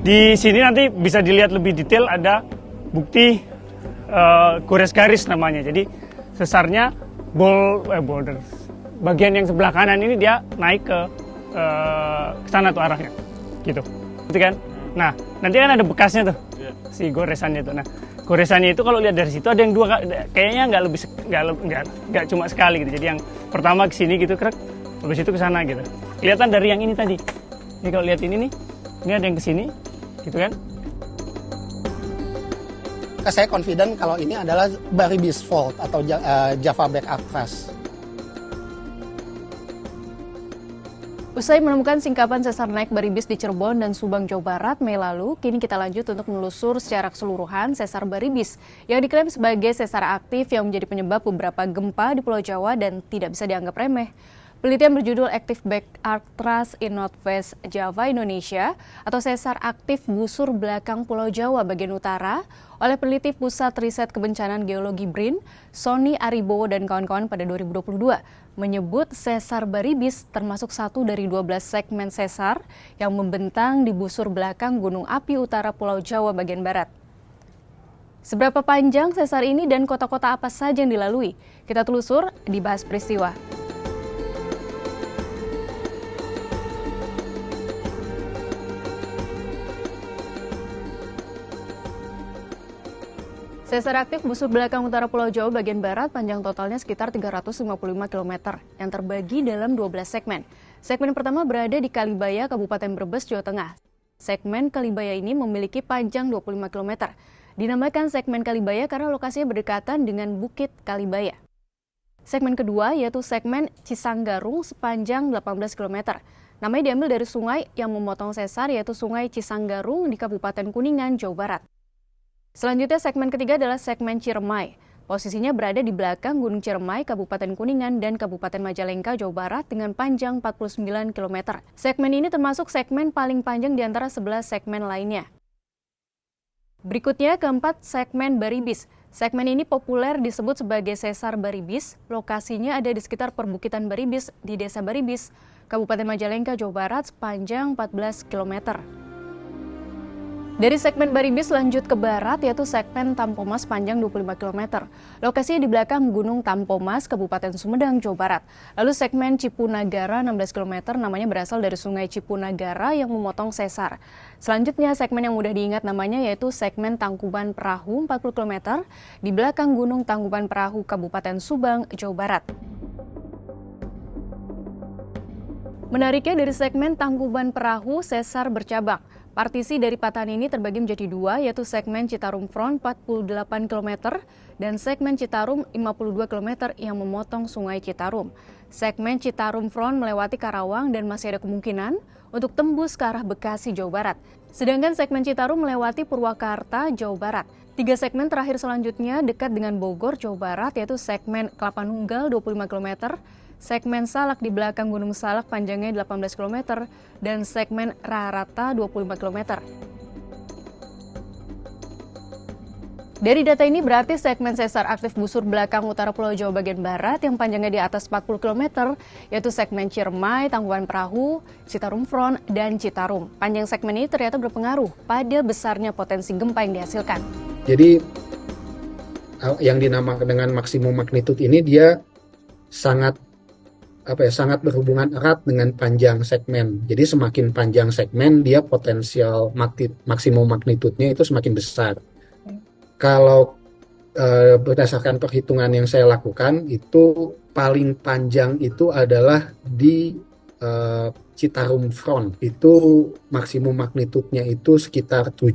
Di sini nanti bisa dilihat lebih detail, ada bukti gores garis namanya. Jadi sesarnya boulder. Bagian yang sebelah kanan ini dia naik ke sana tuh arahnya, gitu kan. Nah, nanti kan ada bekasnya tuh, si goresannya tuh. Nah, goresannya itu kalau lihat dari situ ada yang dua, kayaknya nggak cuma sekali gitu. Jadi yang pertama ke sini gitu, krek, habis itu ke sana gitu. Kelihatan dari yang ini tadi. Ini kalau lihat ini nih, ini ada yang ke sini, gitu kan. Saya confident kalau ini adalah Baribis Fault atau Java Back Arc Thrust. Usai menemukan singkapan sesar naik Baribis di Cirebon dan Subang, Jawa Barat, Mei lalu, kini kita lanjut untuk menelusur secara keseluruhan sesar Baribis yang diklaim sebagai sesar aktif yang menjadi penyebab beberapa gempa di Pulau Jawa dan tidak bisa dianggap remeh. Penelitian berjudul Active Back Arc Thrust in Northwest Java, Indonesia atau sesar aktif busur belakang Pulau Jawa bagian utara oleh peneliti Pusat Riset Kebencanaan Geologi BRIN, Sony Aribowo dan kawan-kawan pada 2022 menyebut sesar Baribis termasuk satu dari 12 segmen sesar yang membentang di busur belakang Gunung Api Utara Pulau Jawa bagian barat. Seberapa panjang sesar ini dan kota-kota apa saja yang dilalui? Kita telusur di Bahas Peristiwa. Sesar aktif busur belakang utara Pulau Jawa bagian barat panjang totalnya sekitar 355 km yang terbagi dalam 12 segmen. Segmen pertama berada di Kalibaya, Kabupaten Brebes, Jawa Tengah. Segmen Kalibaya ini memiliki panjang 25 km. Dinamakan segmen Kalibaya karena lokasinya berdekatan dengan Bukit Kalibaya. Segmen kedua yaitu segmen Cisanggarung sepanjang 18 km. Namanya diambil dari sungai yang memotong sesar yaitu Sungai Cisanggarung di Kabupaten Kuningan, Jawa Barat. Selanjutnya segmen ketiga adalah segmen Ciremai. Posisinya berada di belakang Gunung Ciremai, Kabupaten Kuningan dan Kabupaten Majalengka, Jawa Barat dengan panjang 49 km. Segmen ini termasuk segmen paling panjang di antara 11 segmen lainnya. Berikutnya keempat, segmen Baribis. Segmen ini populer disebut sebagai sesar Baribis. Lokasinya ada di sekitar perbukitan Baribis di Desa Baribis, Kabupaten Majalengka, Jawa Barat sepanjang 14 km. Dari segmen Baribis lanjut ke barat yaitu segmen Tampomas panjang 25 km. Lokasinya di belakang Gunung Tampomas, Kabupaten Sumedang, Jawa Barat. Lalu segmen Cipunagara 16 km namanya berasal dari Sungai Cipunagara yang memotong sesar. Selanjutnya segmen yang mudah diingat namanya yaitu segmen Tangkuban Perahu 40 km di belakang Gunung Tangkuban Perahu, Kabupaten Subang, Jawa Barat. Menariknya dari segmen Tangkuban Perahu, sesar bercabang. Partisi dari patahan ini terbagi menjadi dua, yaitu segmen Citarum Front 48 km dan segmen Citarum 52 km yang memotong Sungai Citarum. Segmen Citarum Front melewati Karawang dan masih ada kemungkinan untuk tembus ke arah Bekasi, Jawa Barat. Sedangkan segmen Citarum melewati Purwakarta, Jawa Barat. 3 segmen terakhir selanjutnya dekat dengan Bogor, Jawa Barat, yaitu segmen Kelapa Nunggal 25 km, segmen Salak di belakang Gunung Salak panjangnya 18 km, dan segmen Rarata 25 km. Dari data ini berarti segmen sesar aktif busur belakang utara Pulau Jawa bagian barat yang panjangnya di atas 40 km, yaitu segmen Ciremai, Tangkuban Perahu, Citarum Front, dan Citarum. Panjang segmen ini ternyata berpengaruh pada besarnya potensi gempa yang dihasilkan. Jadi yang dinamakan dengan maksimum magnitude ini dia sangat berhubungan erat dengan panjang segmen. Jadi semakin panjang segmen, dia potensial maksimum magnitudenya itu semakin besar. Kalau berdasarkan perhitungan yang saya lakukan, itu paling panjang itu adalah di Citarum Front. Itu maksimum magnitudenya itu sekitar 7.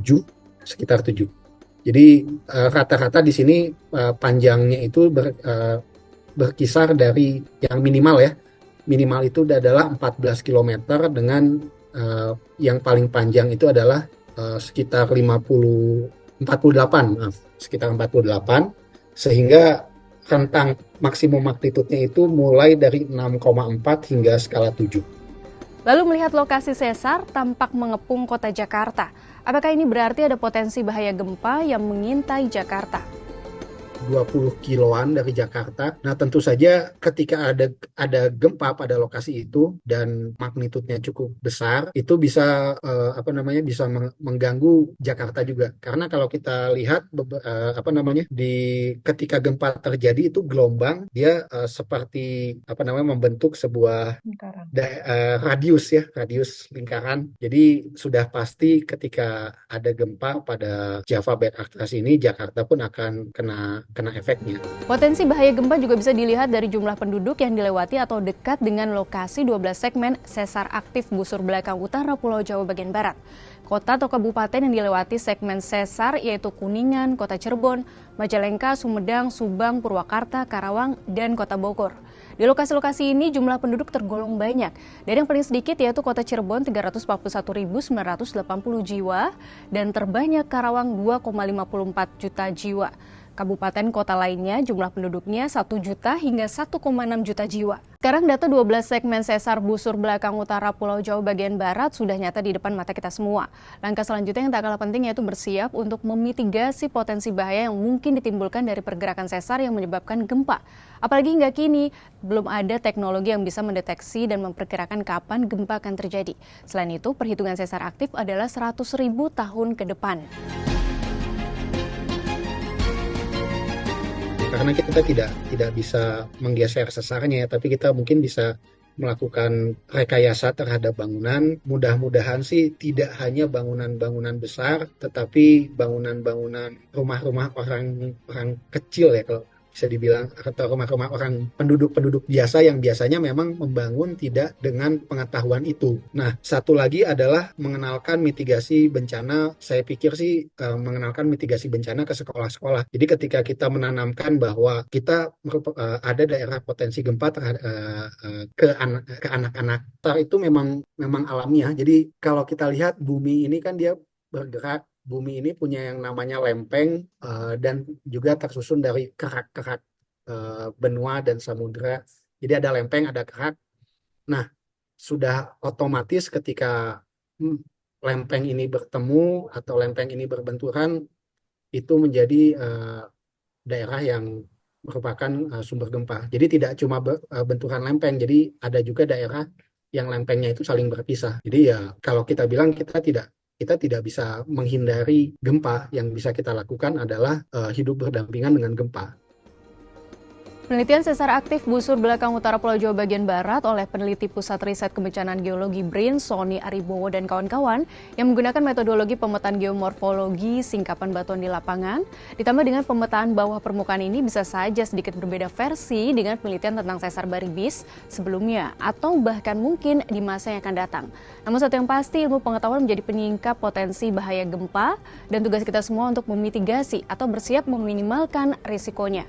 Jadi rata-rata di sini panjangnya itu berkisar dari yang minimal ya. Minimal itu adalah 14 km dengan yang paling panjang itu adalah sekitar 48, sehingga rentang maksimum magnitudenya itu mulai dari 6,4 hingga skala 7. Lalu melihat lokasi sesar tampak mengepung kota Jakarta. Apakah ini berarti ada potensi bahaya gempa yang mengintai Jakarta? 20 kiloan dari Jakarta. Nah, tentu saja ketika ada gempa pada lokasi itu dan magnitudenya cukup besar, itu bisa bisa mengganggu Jakarta juga. Karena kalau kita lihat ketika gempa terjadi itu gelombang dia seperti membentuk sebuah radius lingkaran. Jadi sudah pasti ketika ada gempa pada Java Backthrust ini, Jakarta pun akan kena efeknya. Potensi bahaya gempa juga bisa dilihat dari jumlah penduduk yang dilewati atau dekat dengan lokasi 12 segmen sesar aktif busur belakang utara Pulau Jawa bagian barat. Kota atau kabupaten yang dilewati segmen sesar yaitu Kuningan, Kota Cirebon, Majalengka, Sumedang, Subang, Purwakarta, Karawang, dan Kota Bogor. Di lokasi-lokasi ini jumlah penduduk tergolong banyak. Dan yang paling sedikit yaitu Kota Cirebon 341.980 jiwa dan terbanyak Karawang 2,54 juta jiwa. Kabupaten kota lainnya jumlah penduduknya 1 juta hingga 1,6 juta jiwa. Sekarang data 12 segmen sesar busur belakang utara Pulau Jawa bagian barat sudah nyata di depan mata kita semua. Langkah selanjutnya yang tak kalah penting yaitu bersiap untuk memitigasi potensi bahaya yang mungkin ditimbulkan dari pergerakan sesar yang menyebabkan gempa. Apalagi hingga kini belum ada teknologi yang bisa mendeteksi dan memperkirakan kapan gempa akan terjadi. Selain itu, perhitungan sesar aktif adalah 100.000 tahun ke depan. Karena kita tidak bisa menggeser sesarnya, tapi kita mungkin bisa melakukan rekayasa terhadap bangunan. Mudah-mudahan sih tidak hanya bangunan-bangunan besar, tetapi bangunan-bangunan rumah-rumah orang kecil ya kalau bisa dibilang, atau rumah-rumah orang penduduk biasa yang biasanya memang membangun tidak dengan pengetahuan itu. Nah, satu lagi adalah mengenalkan mitigasi bencana. Saya pikir sih mengenalkan mitigasi bencana ke sekolah-sekolah. Jadi ketika kita menanamkan bahwa kita ada daerah potensi gempa ke anak-anak, itu memang alamiah. Jadi kalau kita lihat bumi ini kan dia bergerak. Bumi ini punya yang namanya lempeng dan juga tersusun dari kerak-kerak benua dan samudera. Jadi ada lempeng, ada kerak. Nah, sudah otomatis ketika lempeng ini bertemu atau lempeng ini berbenturan, itu menjadi daerah yang merupakan sumber gempa. Jadi tidak cuma benturan lempeng, jadi ada juga daerah yang lempengnya itu saling berpisah. Jadi ya kalau kita bilang kita tidak bisa menghindari gempa, yang bisa kita lakukan adalah hidup berdampingan dengan gempa. Penelitian sesar aktif busur belakang utara Pulau Jawa bagian barat oleh peneliti Pusat Riset Kebencanaan Geologi BRIN, Sony Aribowo dan kawan-kawan yang menggunakan metodologi pemetaan geomorfologi singkapan batuan di lapangan, ditambah dengan pemetaan bawah permukaan ini bisa saja sedikit berbeda versi dengan penelitian tentang sesar Baribis sebelumnya atau bahkan mungkin di masa yang akan datang. Namun satu yang pasti, ilmu pengetahuan menjadi penyingkap potensi bahaya gempa dan tugas kita semua untuk memitigasi atau bersiap meminimalkan risikonya.